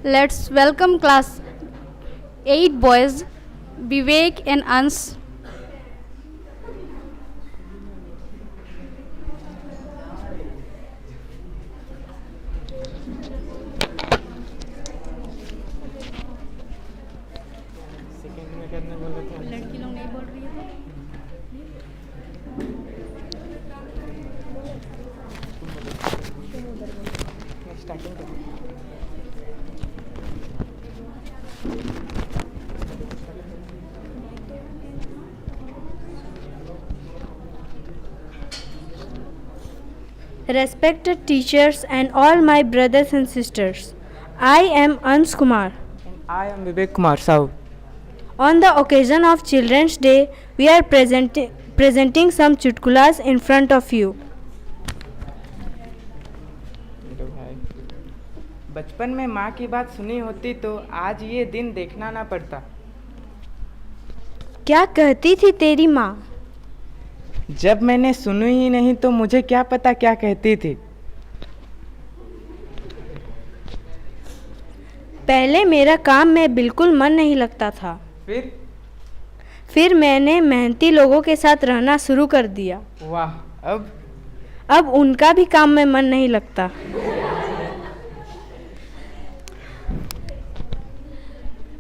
Let's welcome class 8 boys, Vivek and Ans. लड़की लोग नहीं बोल रही है Respected teachers and all my brothers and sisters, I am Ans Kumar. And I am Vivek Kumar Sahu. On the occasion of Children's Day, we are presenting some chutkulas in front of you. बचपन में माँ की बात सुनी होती तो आज ये दिन देखना ना पड़ता। क्या कहती थी तेरी माँ? जब मैंने सुनी ही नहीं तो मुझे क्या पता क्या कहती थी। पहले मेरा काम में बिल्कुल मन नहीं लगता था। फिर मैंने मेहनती लोगों के साथ रहना शुरू कर दिया। वाह, अब उनका भी काम में मन नहीं लगता।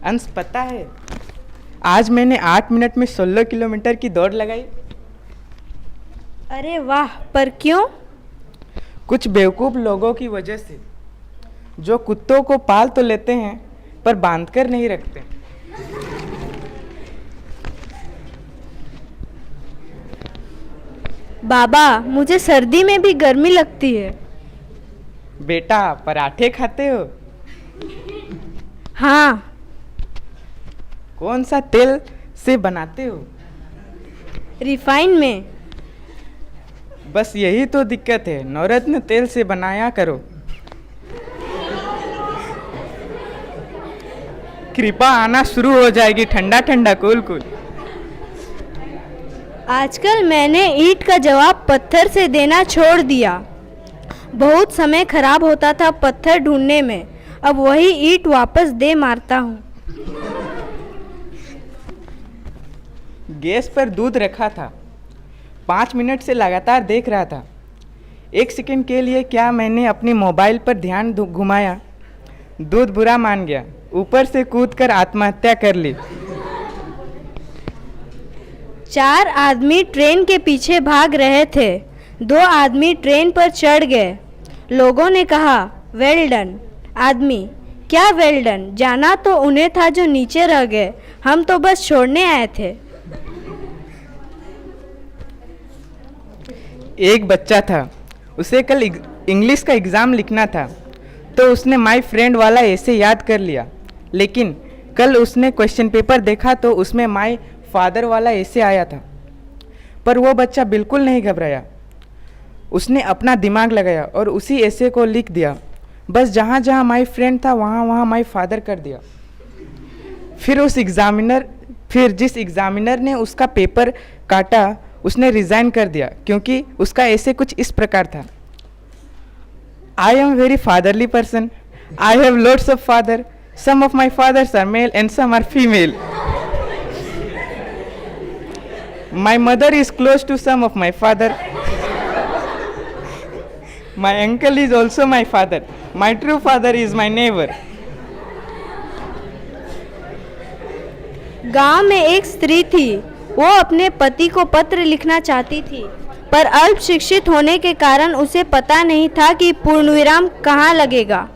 अंश, पता है आज मैंने 8 मिनट में 16 किलोमीटर की दौड़ लगाई। अरे वाह, पर क्यों? कुछ बेवकूफ़ लोगों की वजह से, जो कुत्तों को पाल तो लेते हैं पर बांध कर नहीं रखते। बाबा, मुझे सर्दी में भी गर्मी लगती है। बेटा, पराठे खाते हो? हाँ। कौन सा तेल से बनाते हो? रिफाइन में। बस यही तो दिक्कत है, नवरत्न तेल से बनाया करो। कृपा आना शुरू हो जाएगी, ठंडा ठंडा कूल कूल। आजकल मैंने ईंट का जवाब पत्थर से देना छोड़ दिया। बहुत समय खराब होता था पत्थर ढूंढने में, अब वही ईंट वापस दे मारता हूँ। गैस पर दूध रखा था, 5 मिनट से लगातार देख रहा था। 1 सेकंड के लिए क्या मैंने अपनी मोबाइल पर ध्यान घुमाया, दूध बुरा मान गया, ऊपर से कूदकर आत्महत्या कर ली। 4 आदमी ट्रेन के पीछे भाग रहे थे, 2 आदमी ट्रेन पर चढ़ गए। लोगों ने कहा, वेल डन। आदमी, क्या वेल डन? जाना तो उन्हें था जो नीचे रह गए, हम तो बस छोड़ने आए थे। एक बच्चा था, उसे कल इंग्लिश का एग्ज़ाम लिखना था, तो उसने माय फ्रेंड वाला ऐसे याद कर लिया। लेकिन कल उसने क्वेश्चन पेपर देखा तो उसमें माय फादर वाला ऐसे आया था। पर वो बच्चा बिल्कुल नहीं घबराया, उसने अपना दिमाग लगाया और उसी ऐसे को लिख दिया। बस जहाँ जहाँ माय फ्रेंड था वहाँ वहाँ माय फादर कर दिया। फिर जिस एग्ज़ामिनर ने उसका पेपर काटा उसने रिज़ाइन कर दिया, क्योंकि उसका ऐसे कुछ इस प्रकार था, I am very fatherly person, I have lots of father, some of my fathers are male and some are female, my mother is close to some of my father, my uncle is also my father, my true father is my neighbour. गांव में एक स्त्री थी, वो अपने पति को पत्र लिखना चाहती थी, पर अल्प शिक्षित होने के कारण उसे पता नहीं था कि पूर्णविराम कहाँ लगेगा,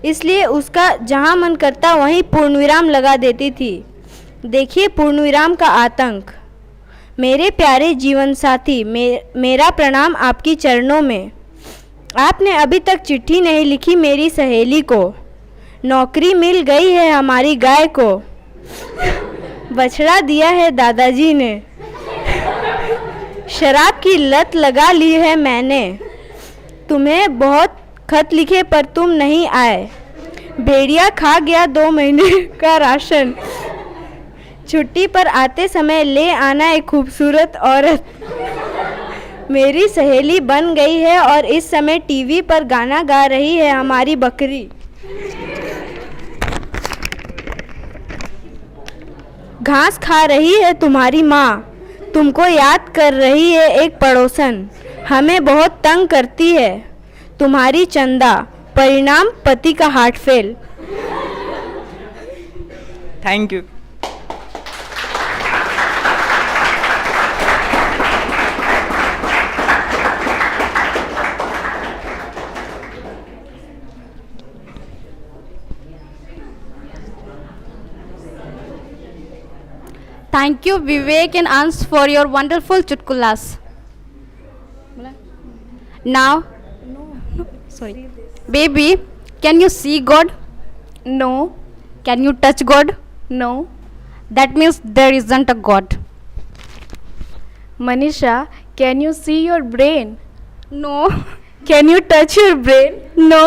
इसलिए उसका जहाँ मन करता वहीं पूर्णविराम लगा देती थी। देखिए पूर्णविराम का आतंक। मेरे प्यारे जीवन साथी, मेरा प्रणाम आपकी चरणों में। आपने अभी तक चिट्ठी नहीं लिखी मेरी सहेली को। नौकरी मिल गई है हमारी गाय को, बछड़ा दिया है दादाजी ने। शराब की लत लगा ली है मैंने, तुम्हें बहुत खत लिखे पर तुम नहीं आए। भेड़िया खा गया 2 महीने का राशन, छुट्टी पर आते समय ले आना एक खूबसूरत औरत। मेरी सहेली बन गई है और इस समय टीवी पर गाना गा रही है हमारी बकरी। घास खा रही है तुम्हारी माँ, तुमको याद कर रही है एक पड़ोसन, हमें बहुत तंग करती है तुम्हारी चंदा, परिणाम पति का heart fail. Thank you. Thank you, Vivek and Ans, for your wonderful chutkulas. Now, sorry. Baby, can you see God? No. Can you touch God? No. That means there isn't a God. Manisha, can you see your brain? No. Can you touch your brain? No.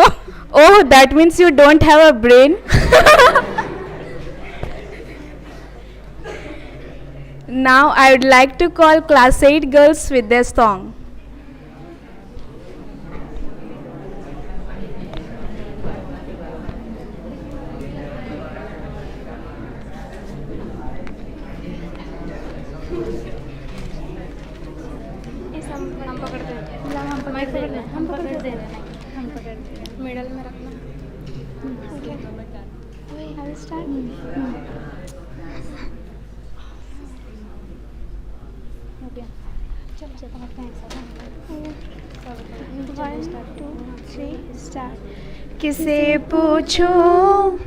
Oh, that means you don't have a brain. Now I would like to call class 8 girls with their song. किसे पूछूं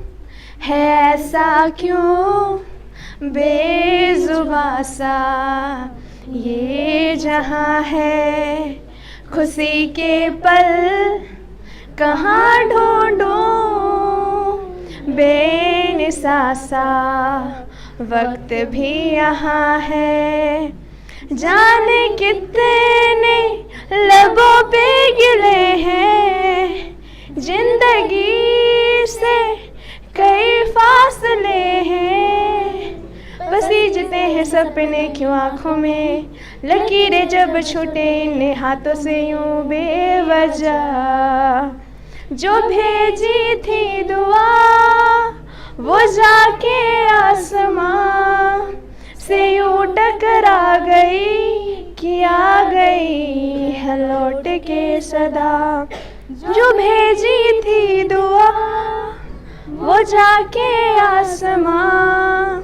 है ऐसा क्यों बेजुबां सा ये जहां है, खुशी के पल कहाँ ढूंढूं बेनिसासा, वक्त भी यहाँ है, जाने कितने लबों पे गिले हैं, जिंदगी से कई फासले हैं, बसीजते हैं सपने क्यों आँखों में, लकीरें जब छूटे इन हाथों से यूं बेवजह, जो भेजी थी दुआ वो जाके आसमां से यूं टकरा गई कि आ गई है लौट के सदा, जो भेजी थी दुआ वो जाके आसमां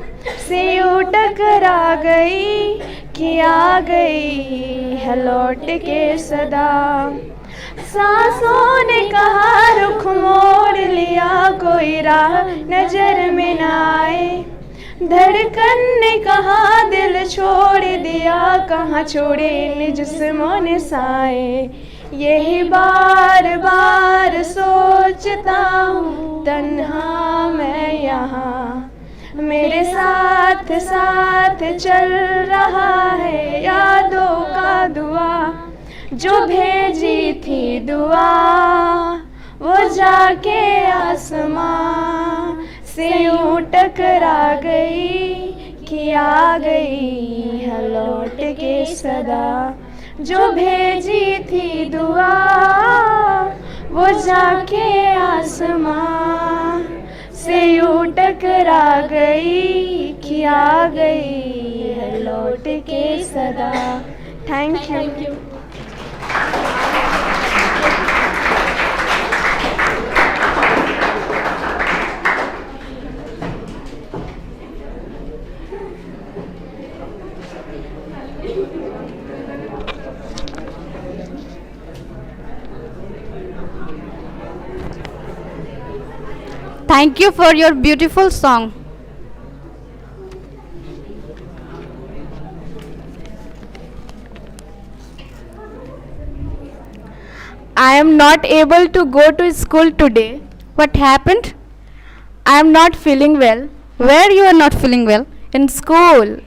से यूं टकरा गई कि आ गई है लौट के सदा, सांसों ने कहा रुख मोड़ लिया कोई राह नजर में न आए, धड़कन ने कहा दिल छोड़ दिया कहाँ छोड़े इन जिस्मों ने साए, यही बार बार सोचता हूँ तन्हा मैं यहाँ, मेरे साथ साथ चल रहा है यादों का दुआ, जो भेजी थी दुआ वो जाके आसमां से यूं टकरा गई कि आ गई है लौट के सदा, जो भेजी थी दुआ वो जाके आसमां से यूं टकरा गई कि आ गई है लौट के सदा। Thank you. Thank you for your beautiful song. I am not able to go to school today. What happened? I am not feeling well. Where you are not feeling well? In school.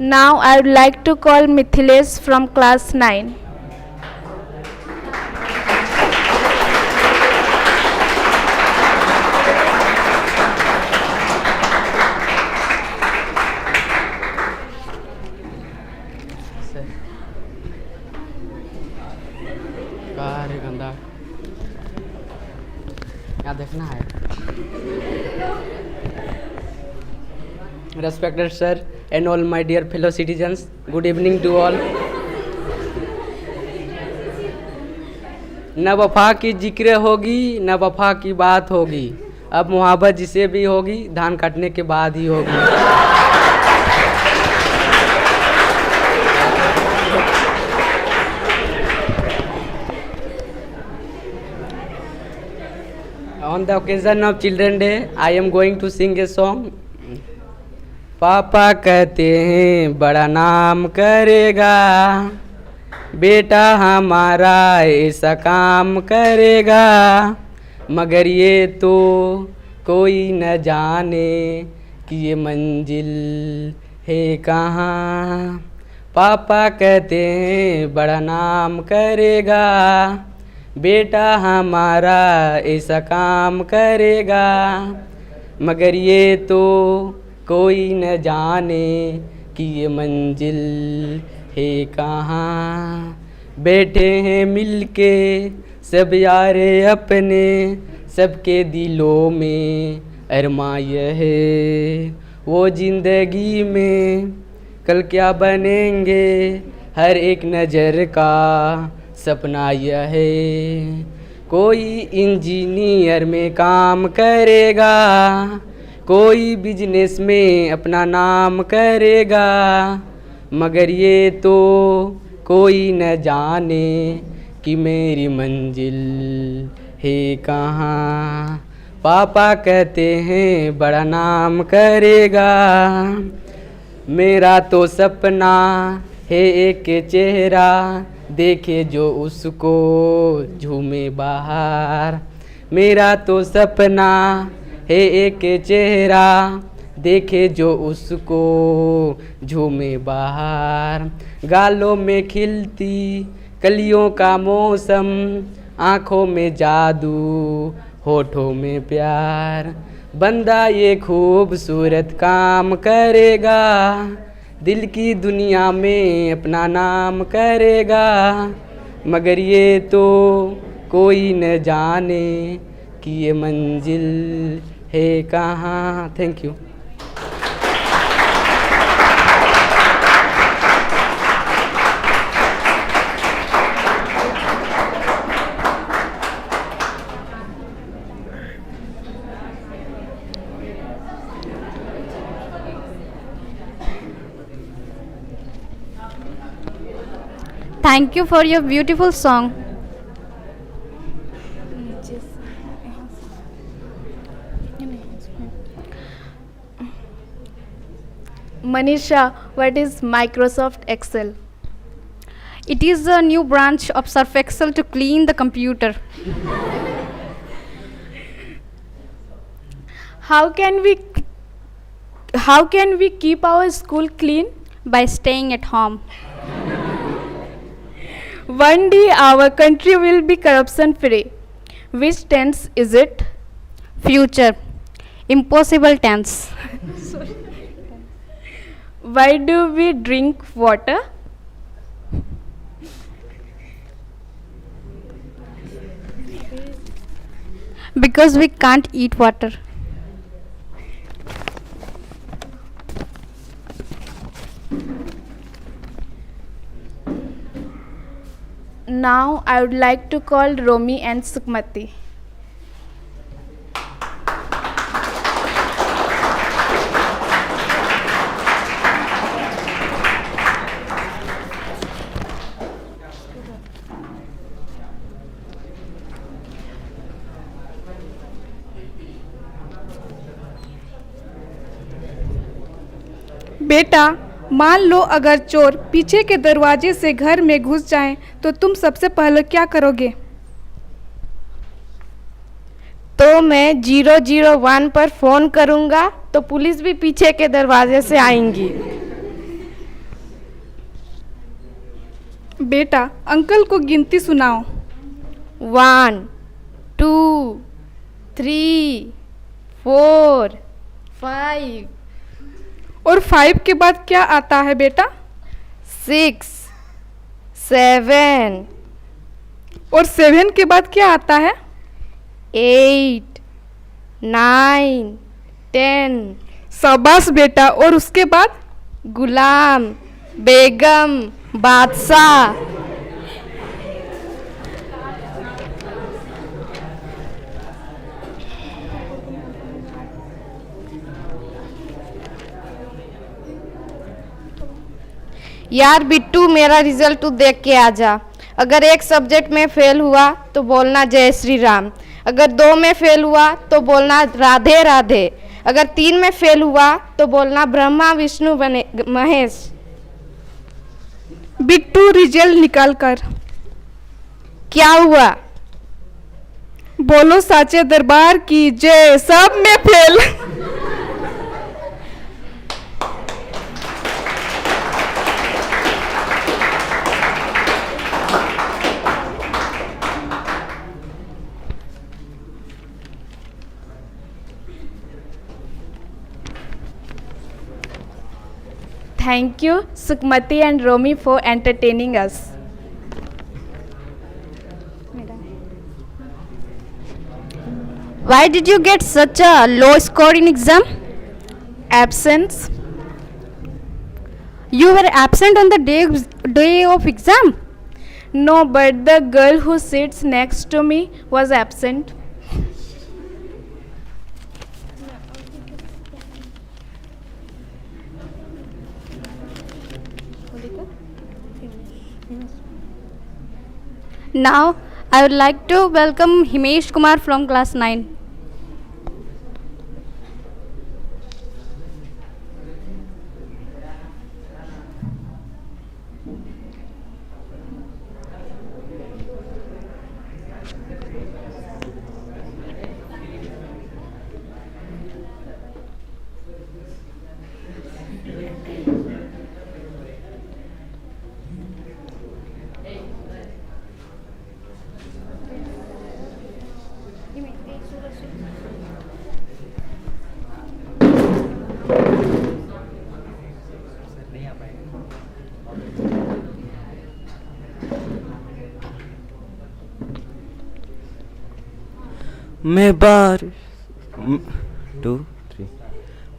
Now I would like to call Mithilesh from class 9. respected sir, and all my dear fellow citizens, good evening to all. न वफा की जिक्र होगी न वफा की बात होगी, अब मुहब्बत जिसे भी होगी धान काटने के बाद ही होगी. On the occasion of Children Day, I am going to sing a song. पापा कहते हैं बड़ा नाम करेगा, बेटा हमारा ऐसा काम करेगा, मगर ये तो कोई न जाने कि ये मंजिल है कहाँ. पापा कहते हैं बड़ा नाम करेगा, बेटा हमारा ऐसा काम करेगा, मगर ये तो कोई न जाने कि ये मंजिल है कहाँ. बैठे हैं मिलके सब यारे अपने, सबके दिलों में अरमा यह है, वो जिंदगी में कल क्या बनेंगे हर एक नज़र का सपना यह है. कोई इंजीनियर में काम करेगा, कोई बिजनेस में अपना नाम करेगा, मगर ये तो कोई न जाने कि मेरी मंजिल है कहाँ. पापा कहते हैं बड़ा नाम करेगा, मेरा तो सपना है एक चेहरा देखे जो उसको झूमे बाहर. मेरा तो सपना है एक चेहरा देखे जो उसको झूमे बाहर. गालों में खिलती कलियों का मौसम, आँखों में जादू होठों में प्यार. बंदा ये खूबसूरत काम करेगा, दिल की दुनिया में अपना नाम करेगा, मगर ये तो कोई न जाने कि ये मंजिल है कहाँ. Thank you. Thank you for your beautiful song. Manisha, what is Microsoft Excel? It is a new branch of Surf Excel to clean the computer. How can we keep our school clean? By staying at home. One day our country will be corruption free. Which tense is it? Future. Impossible tense. Why do we drink water? Because we can't eat water. Now I would like to call Romi and Sukmati. बेटा, मान लो अगर चोर पीछे के दरवाजे से घर में घुस जाएं, तो तुम सबसे पहले क्या करोगे? तो मैं 001 पर फ़ोन करूँगा, तो पुलिस भी पीछे के दरवाजे से आएंगी. बेटा, अंकल को गिनती सुनाओ. 1 2 3 4 5. और 5 के बाद क्या आता है बेटा? 6 7. और 7 के बाद क्या आता है? 8 9 10. शाबाश बेटा, और उसके बाद? गुलाम, बेगम, बादशाह। यार बिट्टू, मेरा रिजल्ट तू देख के आ जा। अगर एक सब्जेक्ट में फेल हुआ तो बोलना जय श्री राम, अगर 2 में फेल हुआ तो बोलना राधे राधे, अगर 3 में फेल हुआ तो बोलना ब्रह्मा विष्णु बने महेश। बिट्टू, रिजल्ट निकाल कर। क्या हुआ? बोलो साचे दरबार की जय। सब में fail. Thank you, Sukmati and Romi, for entertaining us. Why did you get such a low score in exam? Absence? You were absent on the day of exam? No, but the girl who sits next to me was absent. Now, I would like to welcome Himesh Kumar from class 9.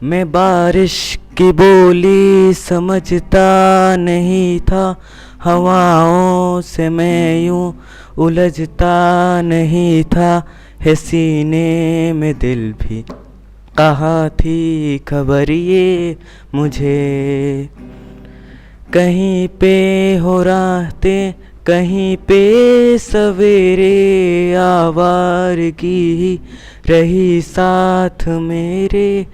मैं बारिश की बोली समझता नहीं था, हवाओं से मैं यूं उलझता नहीं था, है सीने में दिल भी कहा थी खबर ये मुझे। कहीं पे हो रातें, कहीं पे सवेरे, आवारगी रही साथ मेरे।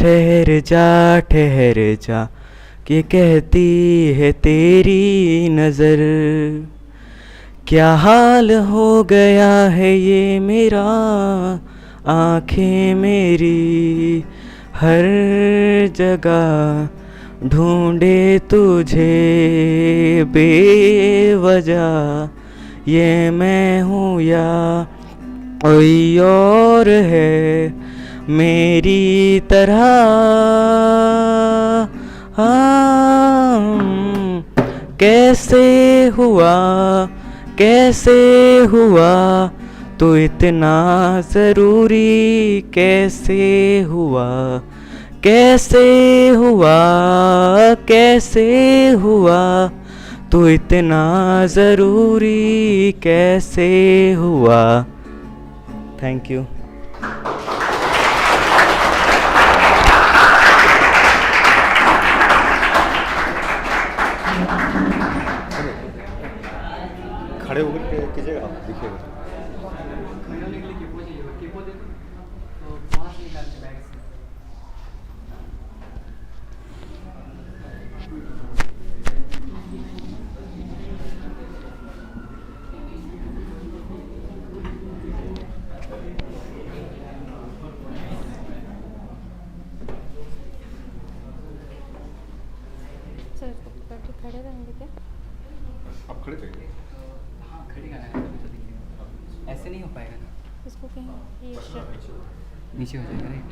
ठहर जा कि कहती है तेरी नज़र। क्या हाल हो गया है ये मेरा, आँखें मेरी हर जगह ढूंढे तुझे बेवजह। ये मैं हूँ या कोई और है मेरी तरह। कैसे हुआ तो इतना ज़रूरी, कैसे हुआ तो इतना ज़रूरी, कैसे हुआ। Thank you. खड़े होकर कीजिएगा, आप दिखेगा। खड़े रहेंगे क्या? आप खड़े रहिए। हाँ खड़ी गाना है, ऐसे नहीं हो पाएगा ना। इसको कहीं ये नीचे हो जाएगा राइट।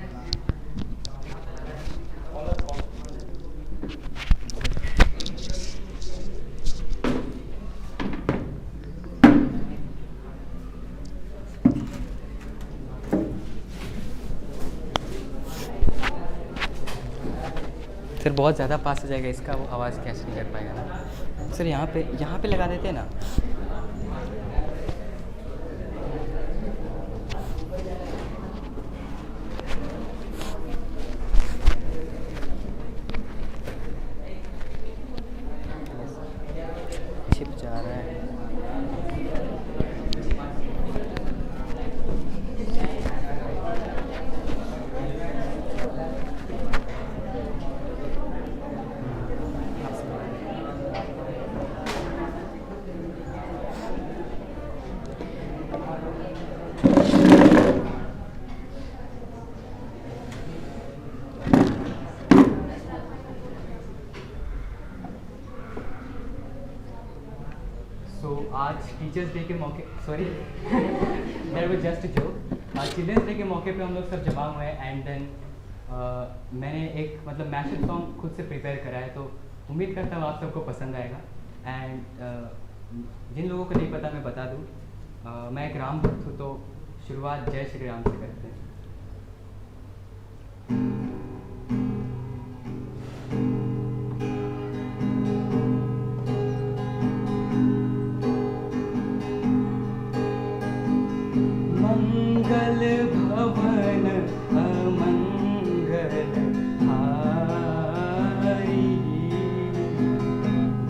सर बहुत ज़्यादा पास हो जाएगा, इसका वो आवाज़ कैच नहीं कर पाएगा ना। सर यहाँ पे लगा देते हैं ना। छिप जा रहा है। आज टीचर्स डे के मौके, sorry that was just a joke. आज चिल्ड्रंस डे के मौके पे हम लोग सब जमा हुए हैं एंड देन मैंने एक मतलब मैशअप सॉन्ग खुद से प्रिपेयर करा है, तो उम्मीद करता हूँ आप सबको पसंद आएगा। एंड जिन लोगों को नहीं पता मैं बता दूँ, मैं एक राम भक्त हूँ, तो शुरुआत जय श्री राम से करते हैं। मंगल भवन अमंगल हारी,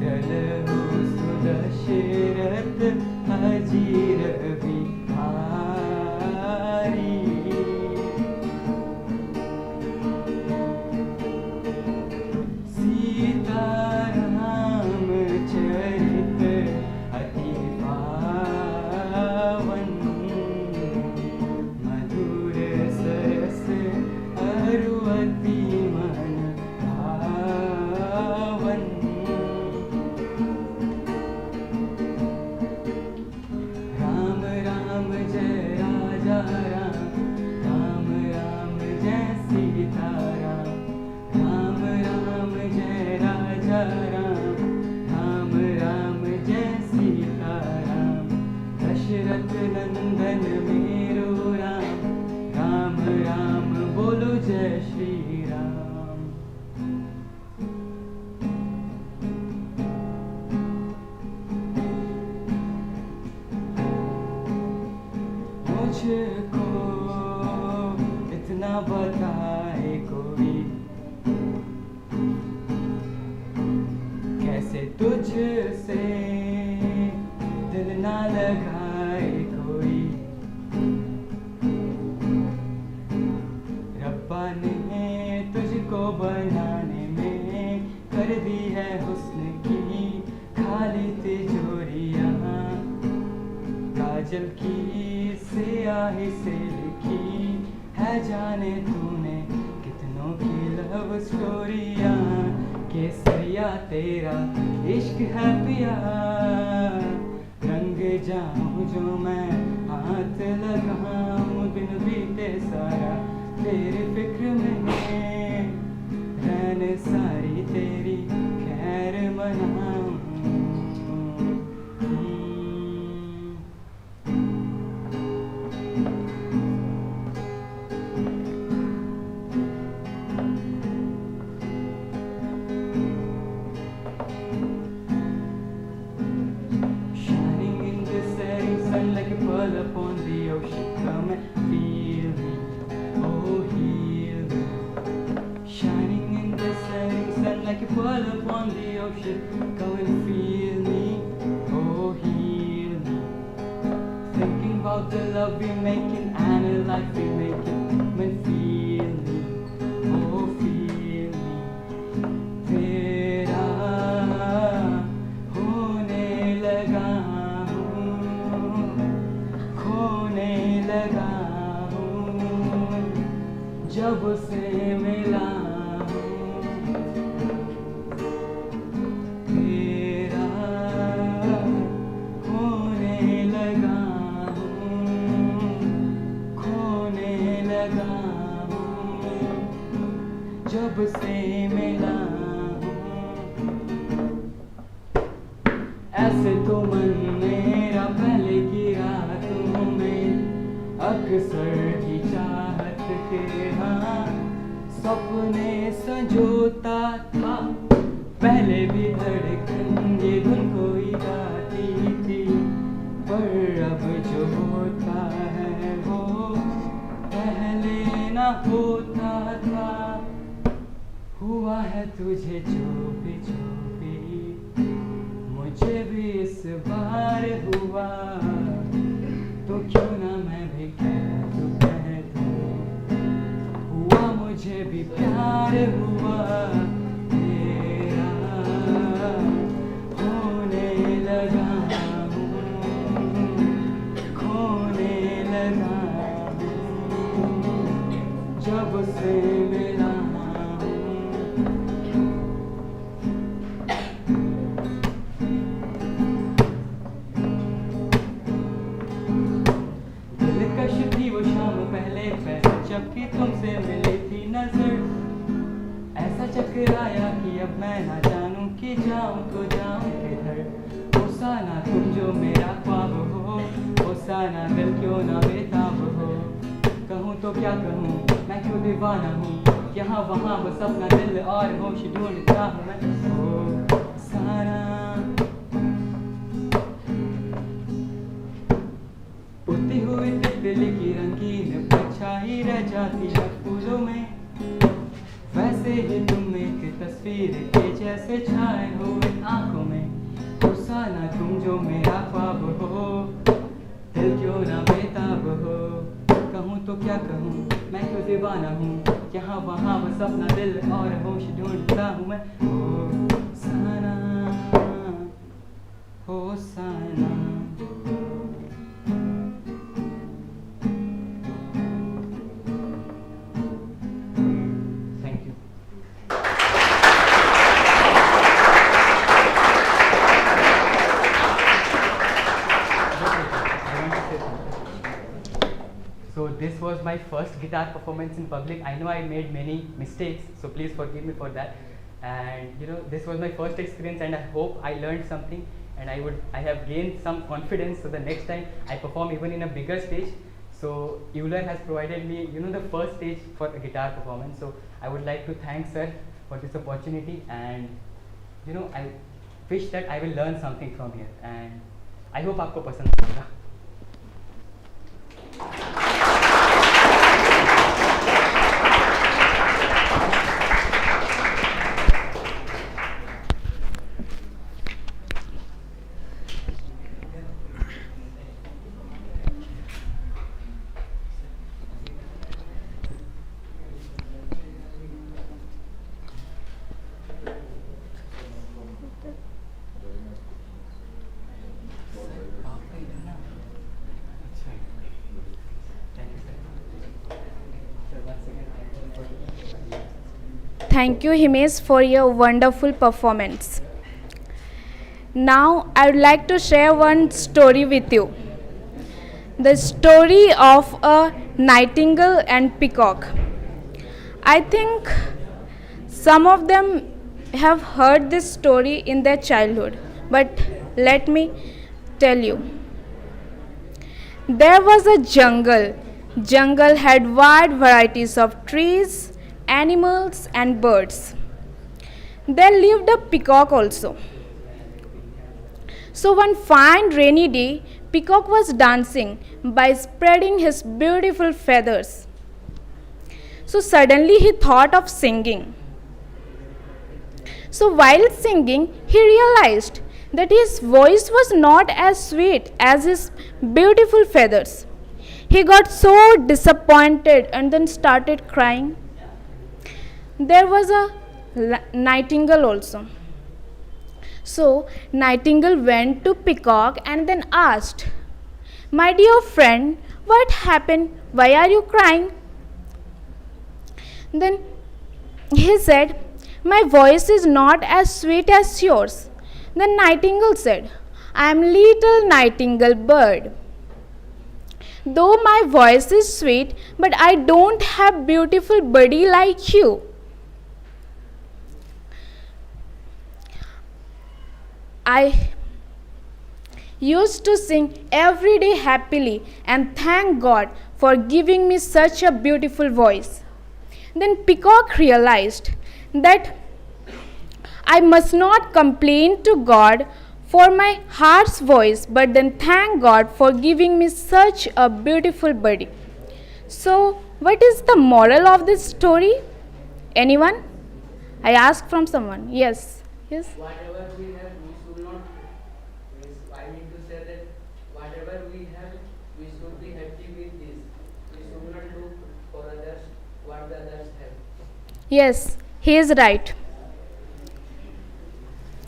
दलहु सुदशरथ अजीर बिहारी। सीताराम चरित अति पावन, मधुर सरस अरुअति मन भावन। राम राम जय राजा राम, राम राम जय सीताराम, राम राम जय राजा राम, राम राम जय सीताराम। दशरथ नंदन मेरो राम, राम राम बोलो जय श्री राम। मुझको इतना बताए कोई, कैसे तुझसे दिल ना लगाए कोई। रब्बा ने तुझको बनाने में कर दी है हुस्न की खाली तिजोरियां, काजल की स्याही से लिखी है जाने तूने कितनों की लव स्टोरियां। केसरिया तेरा इश्क है पिया, रंग जाऊं जो मैं हाथ लगाऊं, दिन बीते सारा तेरे फिक्र में, रहने सारी तेरी खैर मनाऊं। Shining in the setting sun like a pearl upon the ocean, come and feel me, oh heal me. Shining in the setting sun like a pearl upon the ocean, come and feel me, oh heal me. Thinking about the love we're making and the life we're making, come and feel me, oh feel me. तेरा होने लगा हूँ, खोने लगा हूँ, जब से मिला हूँ। तेरा होने लगा हूँ, खोने लगा हूँ, जब से मिला हूँ। ऐसे तो मन मेरा पहले की रातों में अक्सर ही चाहत के हाँ सपने संजोता था, पहले भी धड़कन ये धुन कोई गाती थी, पर अब जो होता है वो पहले ना होता था। हुआ है तुझे जो भी मुझे भी इस बार हुआ, तो क्यों ना मैं भी कह दूं, हुआ मुझे भी प्यार हुआ तेरा, होने लगा हूँ, खोने लगा हूँ, जब से मिला हूँ। दिलकश थी वो शाम पहले जबकि तुमसे मिली थी नजर, ऐसा चकराया कि अब मैं ना जानूं कि जाऊं तो जाऊं किधर। होसाना तुम जो मेरा ख्वाब हो, होसाना दिल क्यों ना बेताब हो, कहूँ तो क्या कहूँ मैं क्यों दीवाना हूँ, यहाँ वहाँ बस अपना दिल और होश ढूंढता हूँ मैं। होसाना उड़ती हुई तितली की रंगीन परछाई रह जाती है फूलों में, वैसे ही तुम एक तस्वीर के जैसे छाए हो इन आंखों में। हुस्ना तुम जो मेरा ख्वाब हो, दिल क्यों ना बेताब हो, कहूँ तो क्या कहूँ मैं क्यों दीवाना हूँ, यहाँ वहाँ बस अपना दिल और होश ढूंढता हूँ मैं। होसाना होसाना। Thank you. So this was my first guitar performance in public. I know I made many mistakes, so please forgive me for that. And you know, this was my first experience, and I hope I learned something, and I have gained some confidence. So the next time I perform even in a bigger stage. So Euler has provided me, you know, the first stage for a guitar performance. So I would like to thank sir for this opportunity, and you know, I wish that I will learn something from here, and I hope आपको पसंद आएगा. Thank you, Himesh, for your wonderful performance. Now, I would like to share one story with you. The story of a nightingale and peacock. I think some of them have heard this story in their childhood, but let me tell you. There was a jungle. Jungle had wide varieties of trees, animals and birds. There lived a peacock also. So one fine rainy day, peacock was dancing by spreading his beautiful feathers. So suddenly he thought of singing. So while singing, he realized that his voice was not as sweet as his beautiful feathers. He got so disappointed and then started crying. There was a nightingale also. So nightingale went to peacock and then asked, "My dear friend, what happened? Why are you crying?" Then he said, "My voice is not as sweet as yours." The nightingale said, "I am little nightingale bird. Though my voice is sweet, but I don't have beautiful body like you. I used to sing every day happily and thank God for giving me such a beautiful voice." Then peacock realized that I must not complain to God for my harsh voice, but then thank God for giving me such a beautiful body. So, what is the moral of this story? Anyone? I ask from someone. Yes. Yes. Whatever we have, we should not. I mean to say that whatever we have, we should be happy with this. We should not look for others what the others have. Yes, he is right.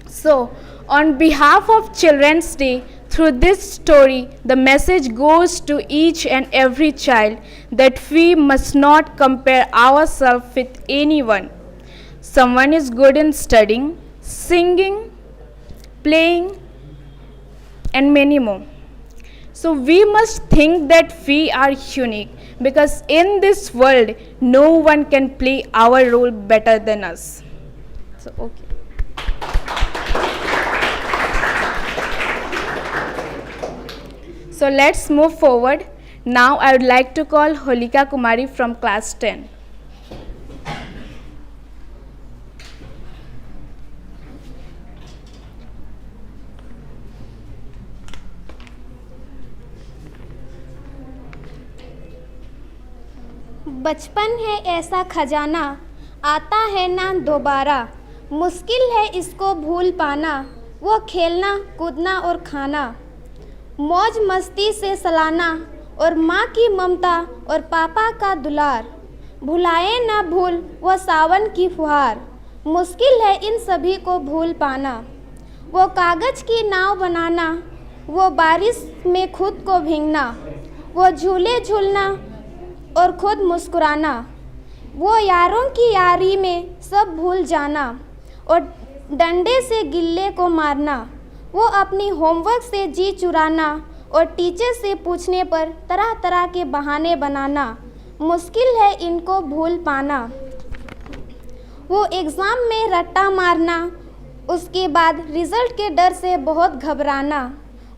So, on behalf of Children's Day, through this story, the message goes to each and every child that we must not compare ourselves with anyone. Someone is good in studying, singing, playing, and many more. So we must think that we are unique, because in this world, no one can play our role better than us. So, okay. So let's move forward. Now I would like to call Holika Kumari from class 10. बचपन है ऐसा खजाना, आता है ना दोबारा, मुश्किल है इसको भूल पाना, वो खेलना कूदना और खाना, मौज मस्ती से सलाना और माँ की ममता और पापा का दुलार, भुलाए ना भूल वो सावन की फुहार, मुश्किल है इन सभी को भूल पाना, वो कागज़ की नाव बनाना, वो बारिश में खुद को भीगना, वो झूले झूलना और खुद मुस्कुराना, वो यारों की यारी में सब भूल जाना और डंडे से गिल्ले को मारना, वो अपनी होमवर्क से जी चुराना और टीचर से पूछने पर तरह तरह के बहाने बनाना, मुश्किल है इनको भूल पाना, वो एग्ज़ाम में रट्टा मारना, उसके बाद रिज़ल्ट के डर से बहुत घबराना,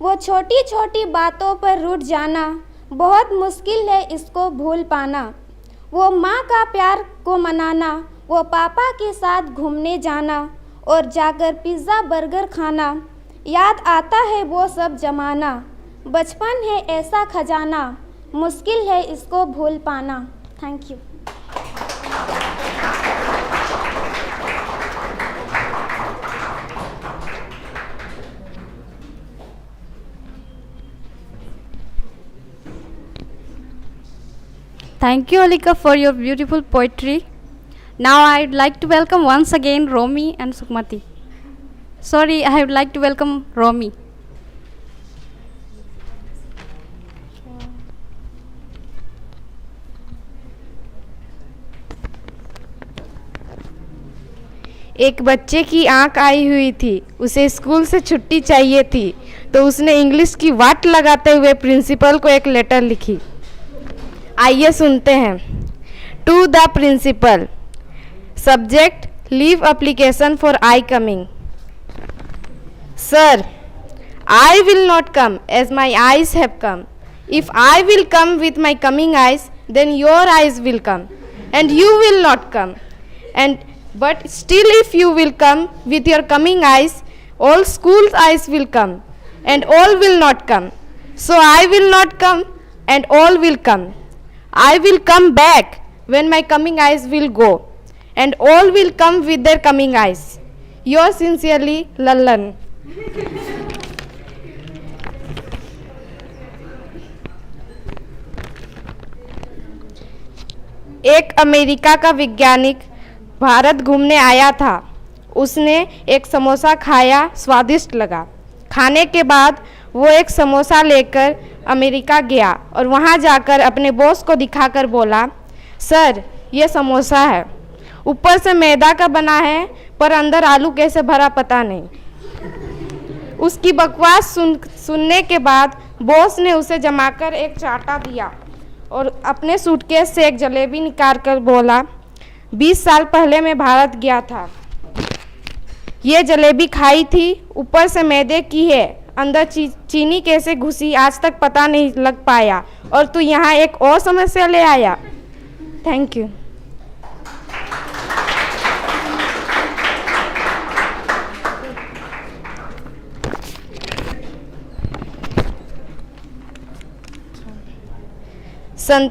वो छोटी छोटी बातों पर रूठ जाना, बहुत मुश्किल है इसको भूल पाना, वो माँ का प्यार को मनाना, वो पापा के साथ घूमने जाना और जाकर पिज़्ज़ा बर्गर खाना, याद आता है वो सब ज़माना, बचपन है ऐसा खजाना, मुश्किल है इसको भूल पाना. Thank you. Thank you, Alika, for your beautiful poetry. Now I would like to welcome once again Romi and Sukmati. Sorry, I would like to welcome Romi. एक बच्चे की आंख आई हुई थी, उसे स्कूल से छुट्टी चाहिए थी, तो उसने इंग्लिश की वाट लगाते हुए प्रिंसिपल को एक लेटर लिखी. आइए सुनते हैं. To the principal. Subject leave application for I coming. Sir, I will not come as my eyes have come. If I will come with my coming eyes, then your eyes will come, and you will not come. But still if you will come with your coming eyes, all school's eyes will come, and all will not come. So I will not come, and all will come. I will come back when my coming eyes will go, and all will come with their coming eyes. Yours sincerely, Lallan. एक America का वैज्ञानिक भारत घूमने आया था. उसने एक समोसा खाया, स्वादिष्ट लगा. खाने के बाद वो एक समोसा लेकर अमेरिका गया और वहाँ जाकर अपने बॉस को दिखाकर बोला, सर ये समोसा है, ऊपर से मैदा का बना है पर अंदर आलू कैसे भरा पता नहीं. उसकी बकवास सुनने के बाद बॉस ने उसे जमाकर एक चाटा दिया और अपने सूटकेस से एक जलेबी निकाल कर बोला, 20 साल पहले मैं भारत गया था, ये जलेबी खाई थी, ऊपर से मैदे की है, अंदर चीनी कैसे घुसी आज तक पता नहीं लग पाया, और तू यहाँ एक और समस्या ले आया. Thank you. सं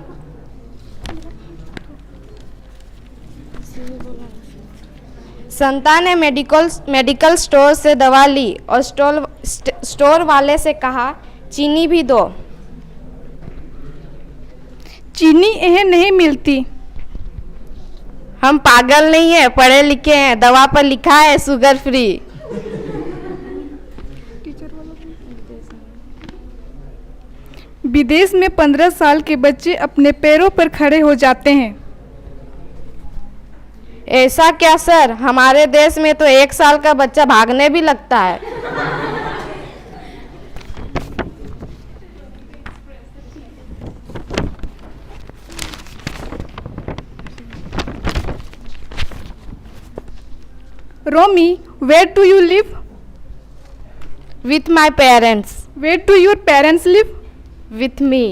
संता ने मेडिकल स्टोर से दवा ली और स्टोर वाले से कहा चीनी भी दो। चीनी यह नहीं मिलती। हम पागल नहीं है, पढ़े लिखे हैं, दवा पर लिखा है शुगर फ्री। विदेश में 15 साल के बच्चे अपने पैरों पर खड़े हो जाते हैं। ऐसा क्या सर, हमारे देश में तो 1 साल का बच्चा भागने भी लगता है। रोमी, where do you live? With my parents. Where do your parents live? With me.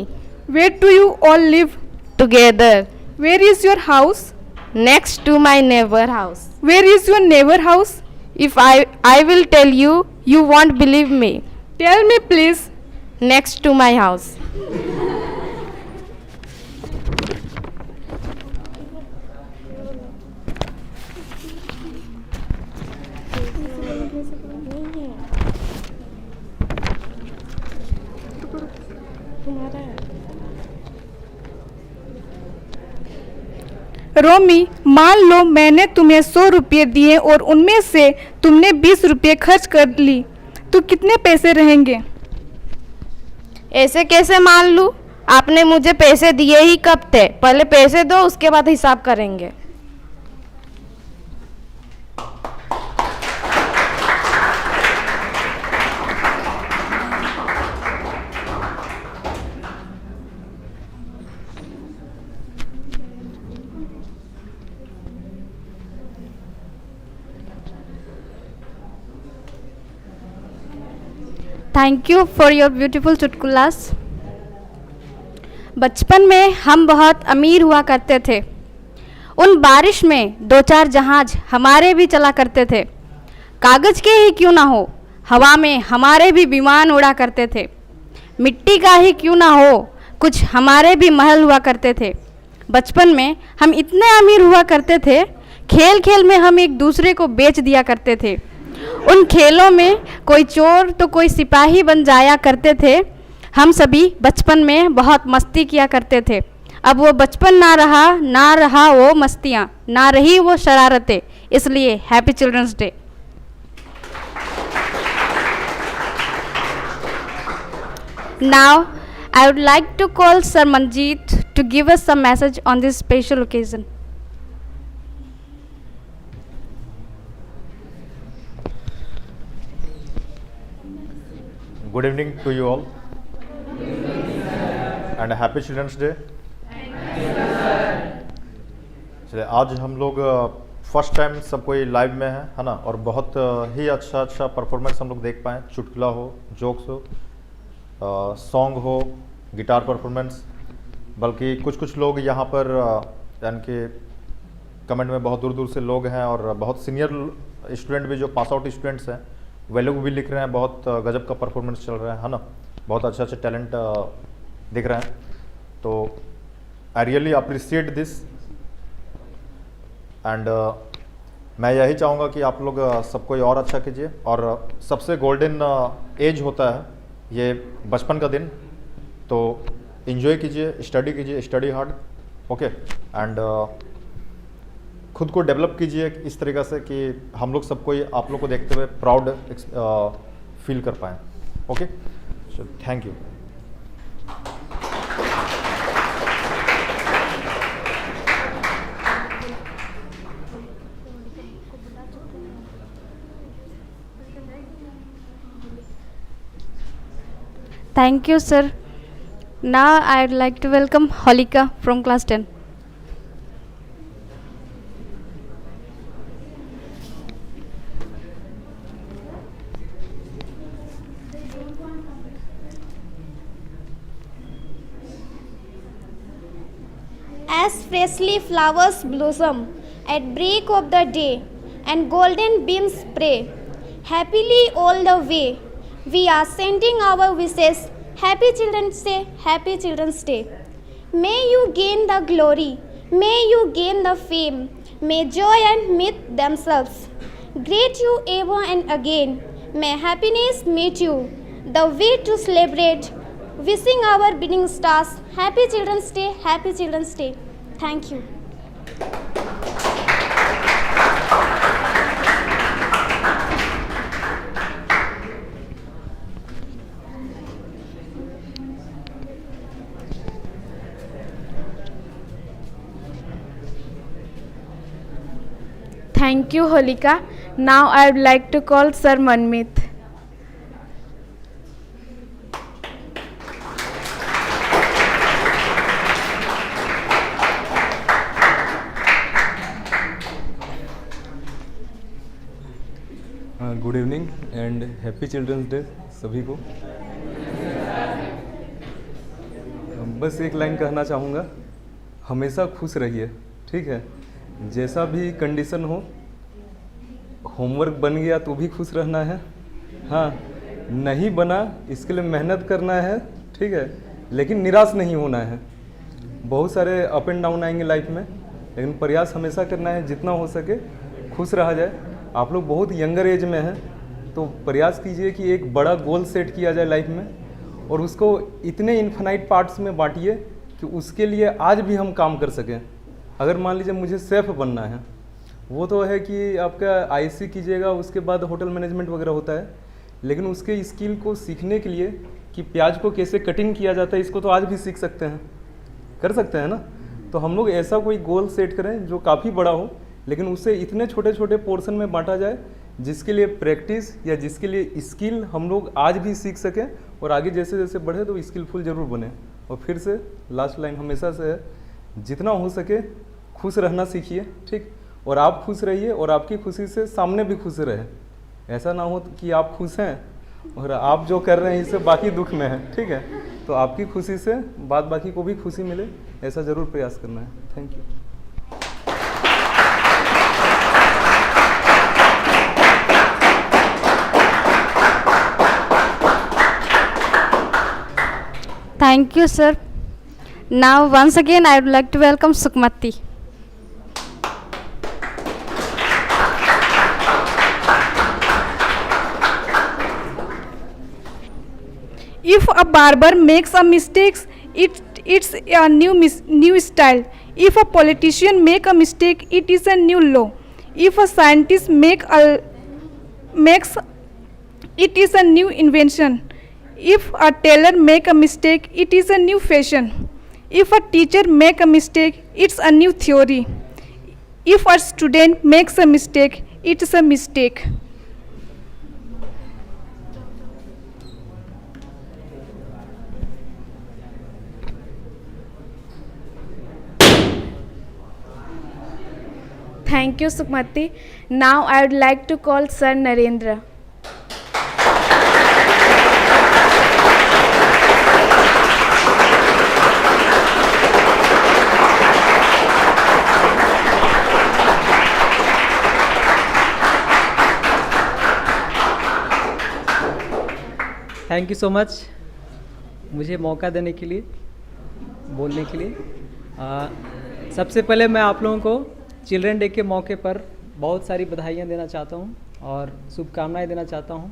Where do you all live? Together. Where is your house? Next to my neighbor house. Where is your neighbor house? If I will tell you, you won't believe me. Tell me please. Next to my house. रोमी, मान लो मैंने तुम्हें 100 रुपये दिए और उनमें से तुमने 20 रुपये खर्च कर ली, तो कितने पैसे रहेंगे? ऐसे कैसे मान लूं? आपने मुझे पैसे दिए ही कब थे? पहले पैसे दो, उसके बाद हिसाब करेंगे। Thank you for your beautiful चुटकुलास। बचपन में हम बहुत अमीर हुआ करते थे। उन बारिश में 2-4 जहाज हमारे भी चला करते थे। कागज़ के ही क्यों ना हो, हवा में हमारे भी विमान उड़ा करते थे। मिट्टी का ही क्यों ना हो, कुछ हमारे भी महल हुआ करते थे। बचपन में हम इतने अमीर हुआ करते थे, खेल खेल में हम एक दूसरे को बेच दिया करते थे। उन खेलों में कोई चोर तो कोई सिपाही बन जाया करते थे। हम सभी बचपन में बहुत मस्ती किया करते थे। अब वो बचपन ना रहा वो मस्तियाँ, ना रही वो शरारतें। इसलिए happy children's day. Now I would like to call Sir Manjeet to give us some message on this special occasion. Good evening to you all and happy Children's Day. चलिए, आज हम लोग फर्स्ट टाइम सब कोई live में है ना, और बहुत ही अच्छा परफॉर्मेंस हम लोग देख पाएँ। चुटकुला हो, जोक्स हो, सॉन्ग हो, गिटार परफॉर्मेंस, बल्कि कुछ लोग यहाँ पर यानी कि कमेंट में बहुत दूर से लोग हैं और बहुत सीनियर स्टूडेंट भी जो पास आउट स्टूडेंट्स हैं वे लोग भी लिख रहे हैं। बहुत गजब का परफॉर्मेंस चल रहा है ना, बहुत अच्छे टैलेंट दिख रहे हैं। तो I really appreciate this and मैं यही चाहूँगा कि आप लोग सब कोई और अच्छा कीजिए। और सबसे गोल्डन एज होता है ये बचपन का दिन, तो इन्जॉय कीजिए, स्टडी कीजिए, स्टडी हार्ड, ओके, एंड खुद को डेवलप कीजिए इस तरीक़े से कि हम लोग सब कोई आप लोग को देखते हुए प्राउड फील कर पाएँ, okay. So thank you. Thank you, sir. Now I'd like to welcome Holika from class 10. As freshly flowers blossom at break of the day and golden beams spray happily all the way, we are sending our wishes. Happy Children's Day, Happy Children's Day. May you gain the glory, may you gain the fame, may joy and myth themselves greet you ever and again. May happiness meet you, the way to celebrate. Wishing our beginning stars Happy Children's Day, Happy Children's Day. Thank you. Thank you, Holika. Now I would like to call Sir Manmeet. Good evening and happy children's day सभी को। बस एक line कहना चाहूँगा, हमेशा खुश रहिए, ठीक है। जैसा भी कंडीशन हो, होमवर्क बन गया तो भी खुश रहना है, हाँ नहीं बना इसके लिए मेहनत करना है, ठीक है, लेकिन निराश नहीं होना है। बहुत सारे अप एंड डाउन आएंगे लाइफ में, लेकिन प्रयास हमेशा करना है जितना हो सके खुश रहा जाए। आप लोग बहुत यंगर एज में हैं तो प्रयास कीजिए कि एक बड़ा गोल सेट किया जाए लाइफ में और उसको इतने इन्फिनाइट पार्ट्स में बांटिए कि उसके लिए आज भी हम काम कर सकें। अगर मान लीजिए मुझे शेफ़ बनना है, वो तो है कि आपका आईसी कीजिएगा, उसके बाद होटल मैनेजमेंट वगैरह होता है, लेकिन उसके स्किल को सीखने के लिए कि प्याज को कैसे कटिंग किया जाता है, इसको तो आज भी सीख सकते हैं, कर सकते हैं ना। तो हम लोग ऐसा कोई गोल सेट करें जो काफ़ी बड़ा हो, लेकिन उसे इतने छोटे छोटे पोर्शन में बांटा जाए जिसके लिए प्रैक्टिस या जिसके लिए स्किल हम लोग आज भी सीख सकें और आगे जैसे जैसे बढ़े तो स्किलफुल ज़रूर बने। और फिर से लास्ट लाइन हमेशा से है, जितना हो सके खुश रहना सीखिए, ठीक। और आप खुश रहिए और आपकी खुशी से सामने भी खुश रहे। ऐसा ना हो कि आप खुश हैं और आप जो कर रहे हैं इससे बाकी दुख में है, ठीक है। तो आपकी खुशी से बाद बाकी को भी खुशी मिले, ऐसा ज़रूर प्रयास करना है। Thank you. Thank you, sir. Now, once again, I would like to welcome Sukmati. If a barber makes a mistake, it's a new style. If a politician make a mistake, it is a new law. If a scientist makes it is a new invention. If a tailor make a mistake, it is a new fashion. If a teacher make a mistake, it's a new theory. If a student makes a mistake, it is a mistake. Thank you, Sukmati. Now I would like to call Sir Narendra. Thank you so much मुझे मौका देने के लिए, बोलने के लिए। सबसे पहले मैं आप लोगों को चिल्ड्रन डे के मौके पर बहुत सारी बधाइयाँ देना चाहता हूँ और शुभकामनाएं देना चाहता हूँ,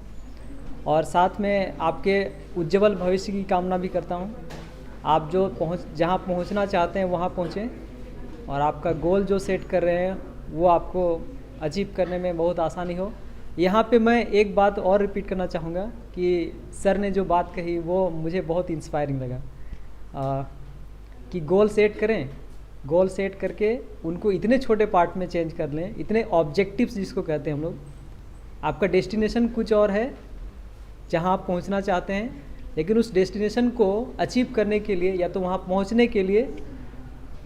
और साथ में आपके उज्जवल भविष्य की कामना भी करता हूँ। आप जो जहाँ पहुँचना चाहते हैं वहाँ पहुँचें, और आपका गोल जो सेट कर रहे हैं वो आपको अचीव करने में बहुत आसानी हो। यहाँ पे मैं एक बात और रिपीट करना चाहूँगा कि सर ने जो बात कही वो मुझे बहुत इंस्पायरिंग लगा, कि गोल सेट करें, गोल सेट करके उनको इतने छोटे पार्ट में चेंज कर लें, इतने ऑब्जेक्टिव्स जिसको कहते हैं हम लोग। आपका डेस्टिनेशन कुछ और है जहाँ आप पहुँचना चाहते हैं, लेकिन उस डेस्टिनेशन को अचीव करने के लिए या तो वहाँ पहुँचने के लिए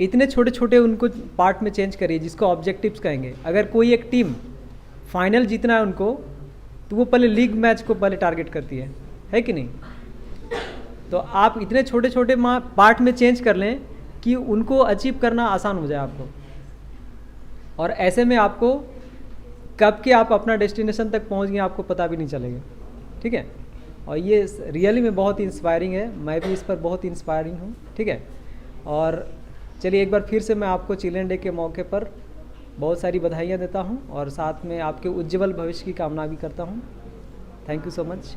इतने छोटे छोटे उनको पार्ट में चेंज करिए जिसको ऑब्जेक्टिव्स कहेंगे। अगर कोई एक टीम फाइनल जीतना है उनको, तो वो पहले लीग मैच को पहले टारगेट करती है कि नहीं। तो आप इतने छोटे छोटे पार्ट में चेंज कर लें कि उनको अचीव करना आसान हो जाए आपको, और ऐसे में आपको कब के आप अपना डेस्टिनेशन तक पहुंच गए आपको पता भी नहीं चलेगा, ठीक है। और ये रियली में बहुत इंस्पायरिंग है, मैं भी इस पर बहुत इंस्पायरिंग हूँ, ठीक है। और चलिए एक बार फिर से मैं आपको चिल्ड्रन डे के मौके पर बहुत सारी बधाइयाँ देता हूँ और साथ में आपके उज्ज्वल भविष्य की कामना भी करता हूँ। Thank you so much.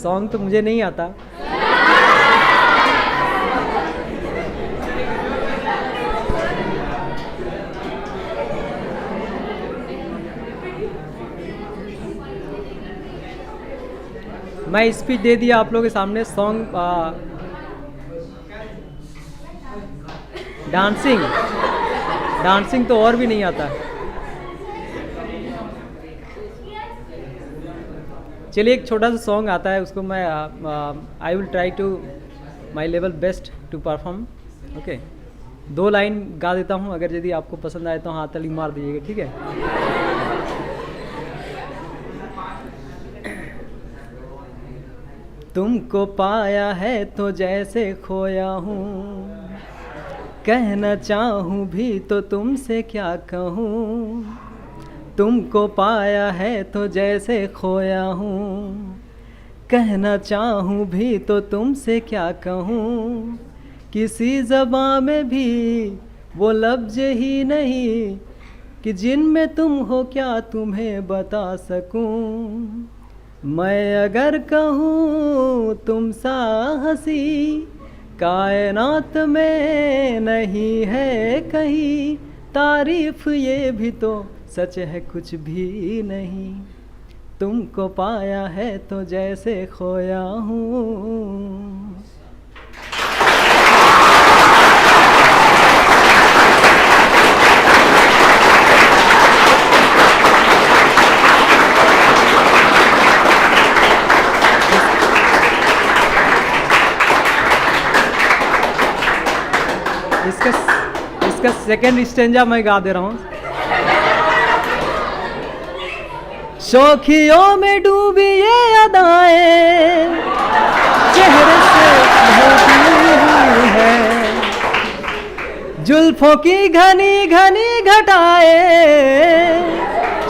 Song तो मुझे नहीं आता। मैं स्पीच दे दिया आप लोगों के सामने। सॉन्ग डांसिंग तो और भी नहीं आता। चलिए एक छोटा सा सॉन्ग आता है, उसको मैं I will try to my level best to perform. Okay, 2 line गा देता हूँ, अगर यदि आपको पसंद आए तो हाथ ताली मार दीजिएगा, ठीक है। तुमको पाया है तो जैसे खोया हूँ, कहना चाहूँ भी तो तुमसे क्या कहूँ। तुमको पाया है तो जैसे खोया हूँ, कहना चाहूँ भी तो तुमसे क्या कहूँ। किसी ज़बान में भी वो लफ्ज़ ही नहीं कि जिनमें तुम हो क्या तुम्हें बता सकूँ। मैं अगर कहूँ तुम सा हंसी कायनात में नहीं है कहीं, तारीफ ये भी तो सच है कुछ भी नहीं। तुमको पाया है तो जैसे खोया हूँ। इसका सेकंड स्टेंजा मैं गा दे रहा हूँ। शौखियों में डूबी ये अदाएं चेहरे से ढलती हुई है, जुल्फों की घनी घनी घटाए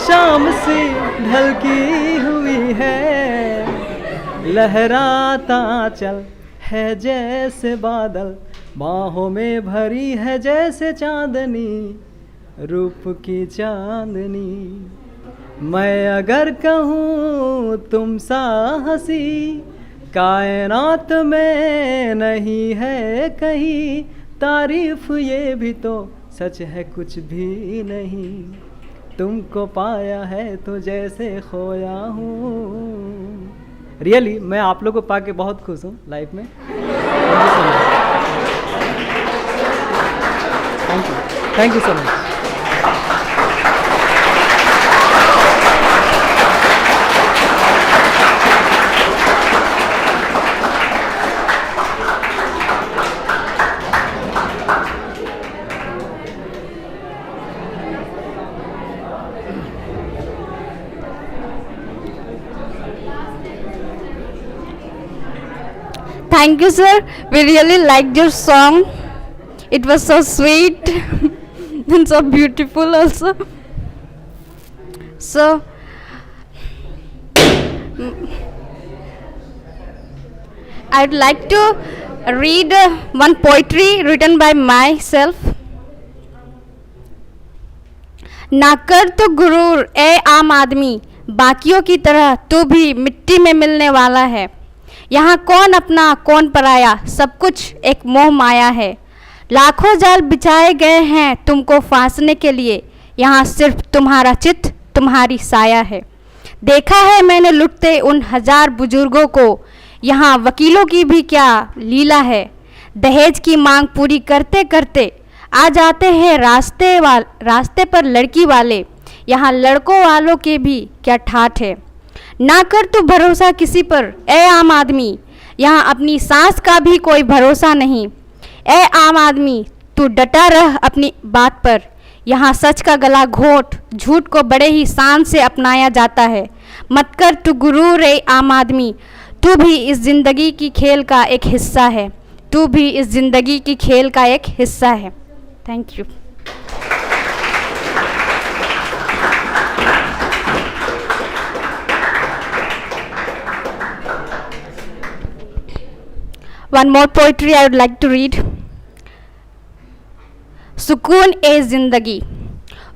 शाम से ढलकी हुई है। लहराता चल है जैसे बादल, बाहों में भरी है जैसे चांदनी, रूप की चांदनी। मैं अगर कहूँ तुम सा हंसी कायनात में नहीं है कहीं, तारीफ ये भी तो सच है कुछ भी नहीं। तुमको पाया है तो जैसे खोया हूँ। रियली मैं आप लोगों को पाके बहुत खुश हूँ लाइफ में। Thank you so much. Thank you, sir. We really liked your song. It was so sweet and so beautiful also. So, I'd like to read one poetry written by myself. ना कर तो गुरूर ए आम आदमी, बाकियों की तरह तू भी मिट्टी में मिलने वाला है। यहाँ कौन अपना कौन पराया, सब कुछ एक मोह माया है। लाखों जाल बिछाए गए हैं तुमको फांसने के लिए, यहाँ सिर्फ तुम्हारा चित्त तुम्हारी साया है। देखा है मैंने लुटते उन 1000 बुजुर्गों को, यहाँ वकीलों की भी क्या लीला है। दहेज की मांग पूरी करते करते आ जाते हैं रास्ते पर लड़की वाले, यहाँ लड़कों वालों के भी क्या ठाठ है। ना कर तू भरोसा किसी पर ए आम आदमी, यहाँ अपनी सांस का भी कोई भरोसा नहीं। ए आम आदमी तू डटा रह अपनी बात पर, यहाँ सच का गला घोट झूठ को बड़े ही शान से अपनाया जाता है। मत कर तू गुरूर ए आम आदमी, तू भी इस ज़िंदगी की खेल का एक हिस्सा है। तू भी इस ज़िंदगी की खेल का एक हिस्सा है। Thank you. One more poetry I would like to read. सुकून ए जिंदगी।